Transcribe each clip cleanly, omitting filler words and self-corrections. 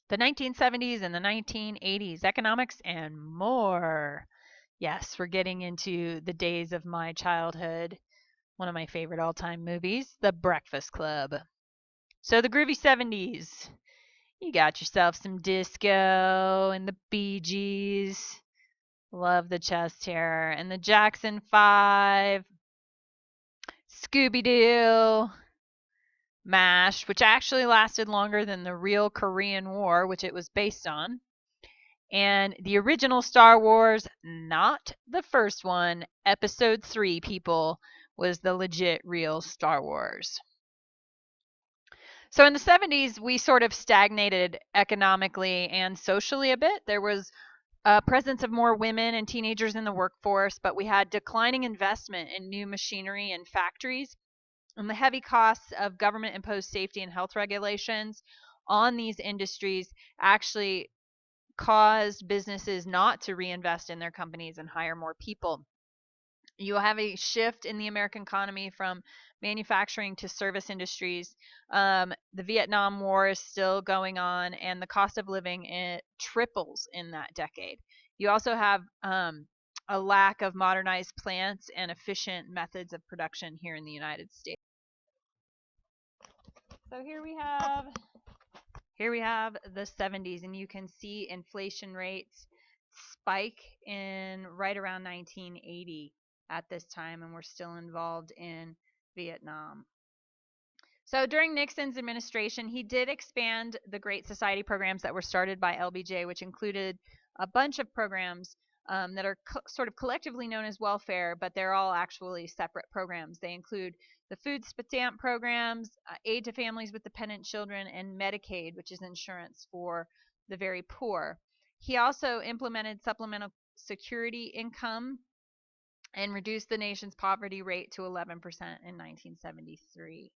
The 1970s and the 1980s, economics and more. Yes, we're getting into the days of my childhood. One of my favorite all time movies, The Breakfast Club. So, the Groovy 70s. You got yourself some disco and the Bee Gees. Love the chest hair. And the Jackson 5. Scooby Doo. MASH, which actually lasted longer than the real Korean War, which it was based on. And the original Star Wars, not the first one, Episode 3, people, was the legit real Star Wars. So in the 70s, we sort of stagnated economically and socially a bit. There was a presence of more women and teenagers in the workforce, but we had declining investment in new machinery and factories, and the heavy costs of government imposed safety and health regulations on these industries actually caused businesses not to reinvest in their companies and hire more people. You have a shift in the American economy from manufacturing to service industries. The Vietnam War is still going on, and the cost of living it triples in that decade. You also have a lack of modernized plants and efficient methods of production here in the United States. So here we have the 70s, and you can see inflation rates spike in right around 1980 at this time, and we're still involved in Vietnam. So during Nixon's administration, he did expand the Great Society programs that were started by LBJ, which included a bunch of programs that are sort of collectively known as welfare, but they're all actually separate programs. They include the food stamp programs, aid to families with dependent children, and Medicaid, which is insurance for the very poor. He also implemented supplemental security income and reduced the nation's poverty rate to 11% in 1973.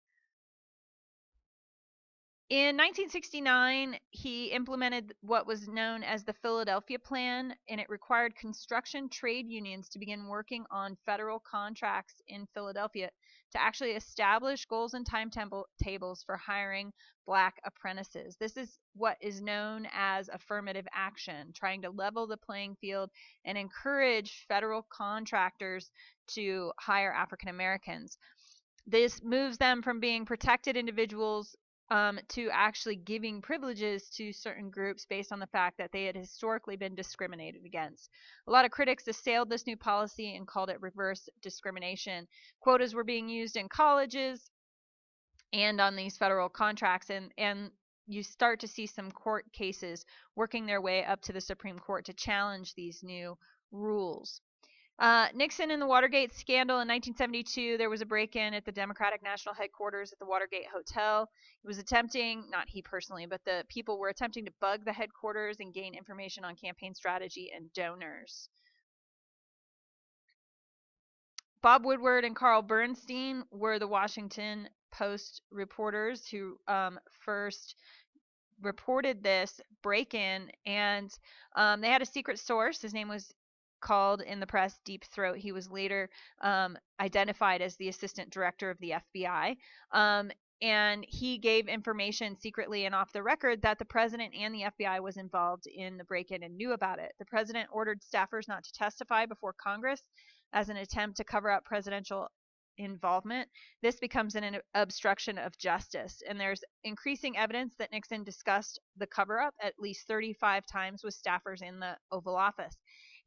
In 1969, he implemented what was known as the Philadelphia Plan, and it required construction trade unions to begin working on federal contracts in Philadelphia to actually establish goals and timetables for hiring black apprentices. This is what is known as affirmative action, trying to level the playing field and encourage federal contractors to hire African Americans. This moves them from being protected individuals to actually giving privileges to certain groups based on the fact that they had historically been discriminated against. A lot of critics assailed this new policy and called it reverse discrimination. Quotas were being used in colleges and on these federal contracts, and you start to see some court cases working their way up to the Supreme Court to challenge these new rules. Nixon and the Watergate scandal in 1972, there was a break-in at the Democratic National Headquarters at the Watergate Hotel. He was attempting, not he personally, but the people were attempting to bug the headquarters and gain information on campaign strategy and donors. Bob Woodward and Carl Bernstein were the Washington Post reporters who first reported this break-in, and they had a secret source. His name was called in the press Deep Throat. He was later identified as the assistant director of the FBI. And he gave information secretly and off the record that the president and the FBI was involved in the break-in and knew about it. The president ordered staffers not to testify before Congress as an attempt to cover up presidential involvement. This becomes an obstruction of justice, and there's increasing evidence that Nixon discussed the cover-up at least 35 times with staffers in the Oval Office.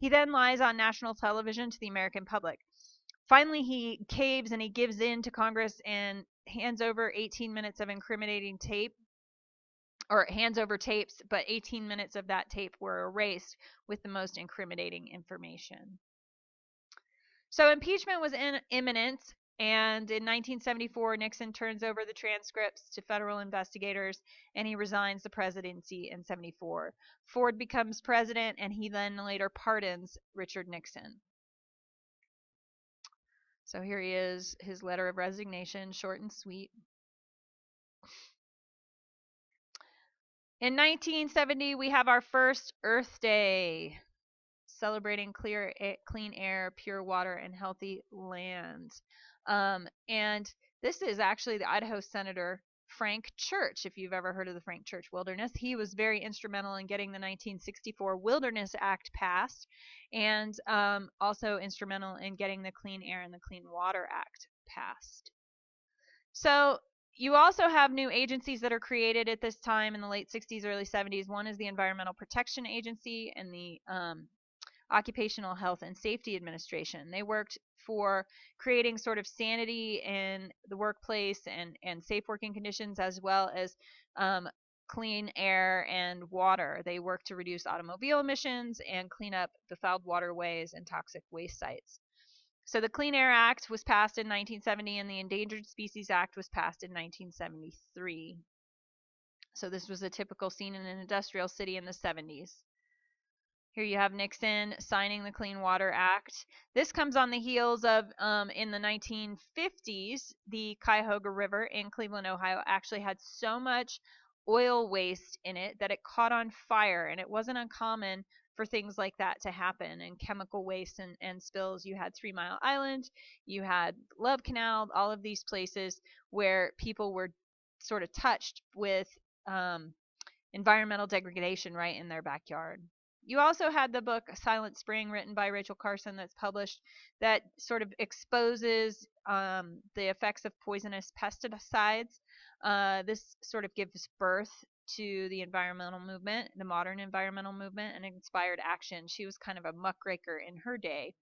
He then lies on national television to the American public. Finally, he caves and he gives in to Congress and hands over 18 minutes of incriminating tape, or hands over tapes, but 18 minutes of that tape were erased with the most incriminating information. So impeachment was imminent, and in 1974, Nixon turns over the transcripts to federal investigators, and he resigns the presidency in 74. Ford becomes president, and he then later pardons Richard Nixon. So here he is, his letter of resignation, short and sweet. In 1970, we have our first Earth Day, celebrating clean air, pure water, and healthy land. And this is actually the Idaho Senator Frank Church, if you've ever heard of the Frank Church Wilderness. He was very instrumental in getting the 1964 Wilderness Act passed, and also instrumental in getting the Clean Air and the Clean Water Act passed. So you also have new agencies that are created at this time in the late 60s, early 70s. One is the Environmental Protection Agency and the Occupational Health and Safety Administration. They worked for creating sort of sanity in the workplace and safe working conditions, as well as clean air and water. They worked to reduce automobile emissions and clean up the fouled waterways and toxic waste sites. So the Clean Air Act was passed in 1970, and the Endangered Species Act was passed in 1973. So this was a typical scene in an industrial city in the 70s. Here you have Nixon signing the Clean Water Act. This comes on the heels of, in the 1950s, the Cuyahoga River in Cleveland, Ohio, actually had so much oil waste in it that it caught on fire, and it wasn't uncommon for things like that to happen, and chemical waste and spills. You had 3 Mile Island, you had Love Canal, all of these places where people were sort of touched with environmental degradation right in their backyard. You also had the book Silent Spring, written by Rachel Carson, that's published, that sort of exposes the effects of poisonous pesticides. This sort of gives birth to the environmental movement, the modern environmental movement, and inspired action. She was kind of a muckraker in her day.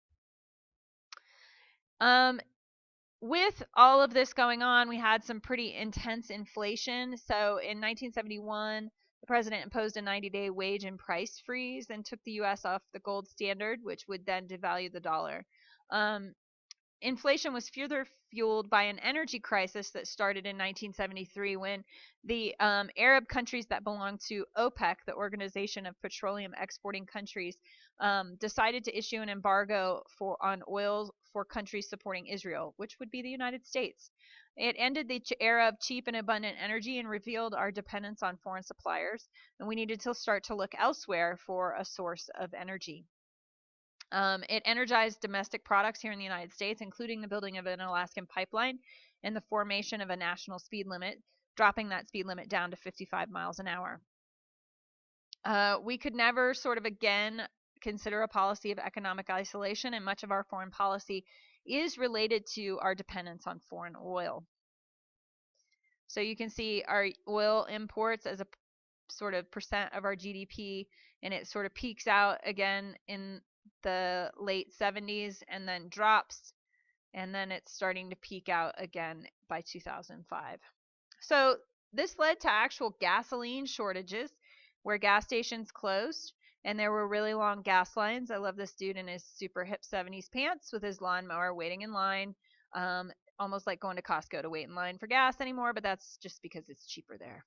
With all of this going on, we had some pretty intense inflation. So in 1971, the president imposed a 90-day wage and price freeze and took the U.S. off the gold standard, which would then devalue the dollar. Inflation was further fueled by an energy crisis that started in 1973 when the Arab countries that belonged to OPEC, the Organization of Petroleum Exporting Countries, decided to issue an embargo on oil for countries supporting Israel, which would be the United States. It ended the era of cheap and abundant energy and revealed our dependence on foreign suppliers, and we needed to start to look elsewhere for a source of energy. It energized domestic products here in the United States, including the building of an Alaskan pipeline and the formation of a national speed limit, dropping that speed limit down to 55 miles an hour. We could never sort of again consider a policy of economic isolation, and much of our foreign policy is related to our dependence on foreign oil. So you can see our oil imports as a sort of percent of our GDP, and it sort of peaks out again in the late 70s and then drops, and then it's starting to peak out again by 2005. So this led to actual gasoline shortages where gas stations closed and there were really long gas lines. I love this dude in his super hip 70s pants with his lawnmower waiting in line, almost like going to Costco to wait in line for gas anymore, but that's just because it's cheaper there.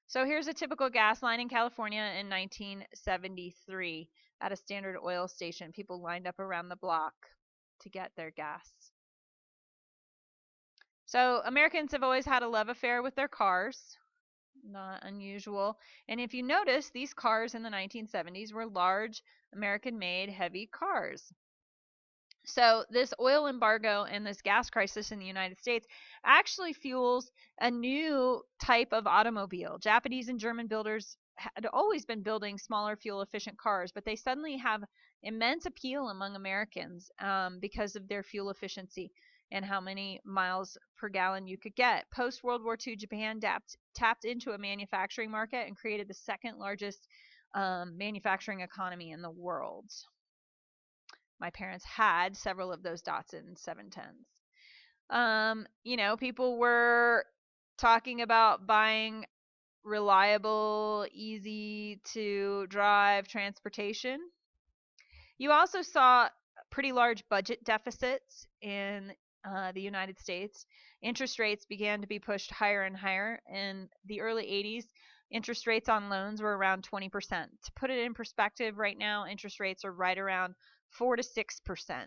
So here's a typical gas line in California in 1973 at a Standard Oil station. People lined up around the block to get their gas. So Americans have always had a love affair with their cars. Not unusual. And if you notice, these cars in the 1970s were large, American-made, heavy cars. So this oil embargo and this gas crisis in the United States actually fuels a new type of automobile. Japanese and German builders had always been building smaller, fuel-efficient cars, but they suddenly have immense appeal among Americans because of their fuel efficiency and how many miles per gallon you could get. Post-World War II, Japan tapped into a manufacturing market and created the second largest manufacturing economy in the world. My parents had several of those Datsun 710s. You know, people were talking about buying reliable, easy to drive transportation. You also saw pretty large budget deficits in the United States. Interest rates began to be pushed higher and higher. In the early 80s, interest rates on loans were around 20%. To put it in perspective, right now, interest rates are right around 4 to 6%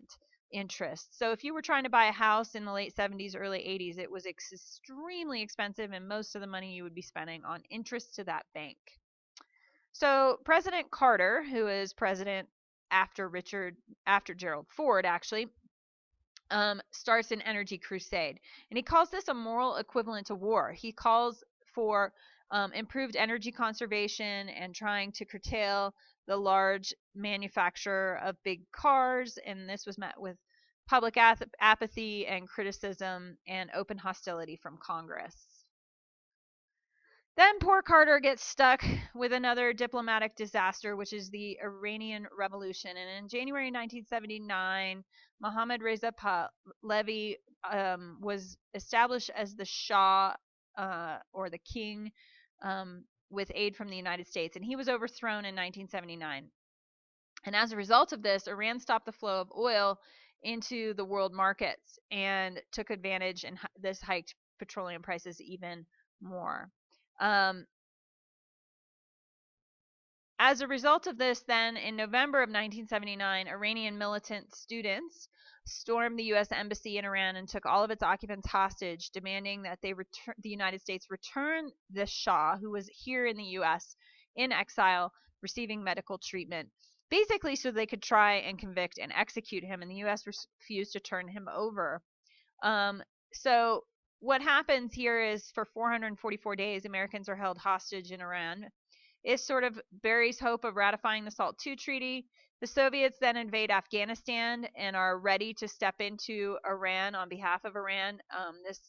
interest. So if you were trying to buy a house in the late 70s, early 80s, it was extremely expensive, and most of the money you would be spending on interest to that bank. So President Carter, who is president after Gerald Ford, actually, starts an energy crusade. And he calls this a moral equivalent to war. He calls for improved energy conservation and trying to curtail the large manufacture of big cars. And this was met with public apathy and criticism and open hostility from Congress. Then poor Carter gets stuck with another diplomatic disaster, which is the Iranian Revolution. And in January 1979, Mohammad Reza Pahlavi was established as the Shah, or the king, with aid from the United States. And he was overthrown in 1979. And as a result of this, Iran stopped the flow of oil into the world markets and took advantage, and this hiked petroleum prices even more. As a result of this, then, in November of 1979, Iranian militant students stormed the U.S. Embassy in Iran and took all of its occupants hostage, demanding that the United States return the Shah, who was here in the U.S. in exile, receiving medical treatment, basically so they could try and convict and execute him, and the U.S. refused to turn him over. So what happens here is, for 444 days, Americans are held hostage in Iran. It sort of buries hope of ratifying the SALT II treaty. The Soviets then invade Afghanistan and are ready to step into Iran on behalf of Iran. This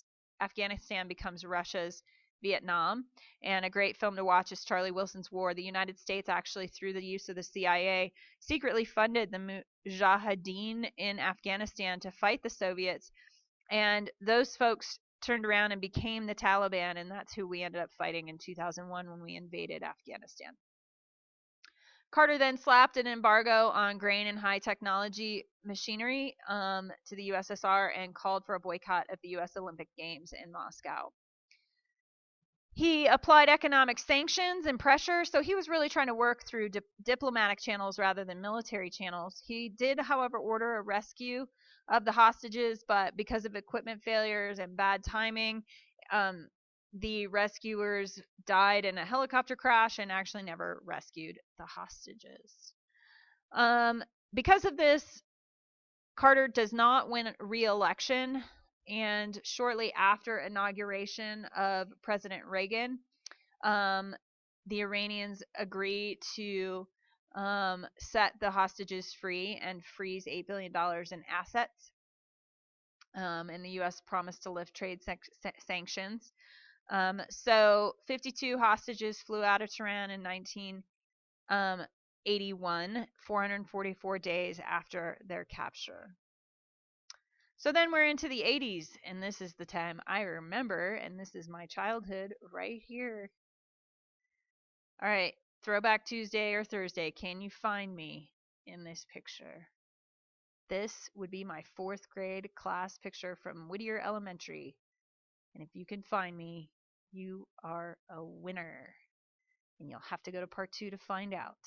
Afghanistan becomes Russia's Vietnam. And a great film to watch is Charlie Wilson's War. The United States actually, through the use of the CIA, secretly funded the Mujahideen in Afghanistan to fight the Soviets. And those folks turned around and became the Taliban, and that's who we ended up fighting in 2001 when we invaded Afghanistan. Carter then slapped an embargo on grain and high technology machinery to the USSR and called for a boycott of the US Olympic Games in Moscow. He applied economic sanctions and pressure, so he was really trying to work through diplomatic channels rather than military channels. He did, however, order a rescue of the hostages, but because of equipment failures and bad timing, the rescuers died in a helicopter crash and actually never rescued the hostages. Because of this, Carter does not win re-election, and shortly after inauguration of President Reagan, the Iranians agree to set the hostages free and freeze $8 billion in assets. And the U.S. promised to lift trade sanctions. So 52 hostages flew out of Tehran in 1981, 444 days after their capture. So then we're into the 80s, and this is the time I remember, and this is my childhood right here. All right, Throwback Tuesday or Thursday, can you find me in this picture? This would be my 4th grade class picture from Whittier Elementary. And if you can find me, you are a winner. And you'll have to go to part 2 to find out.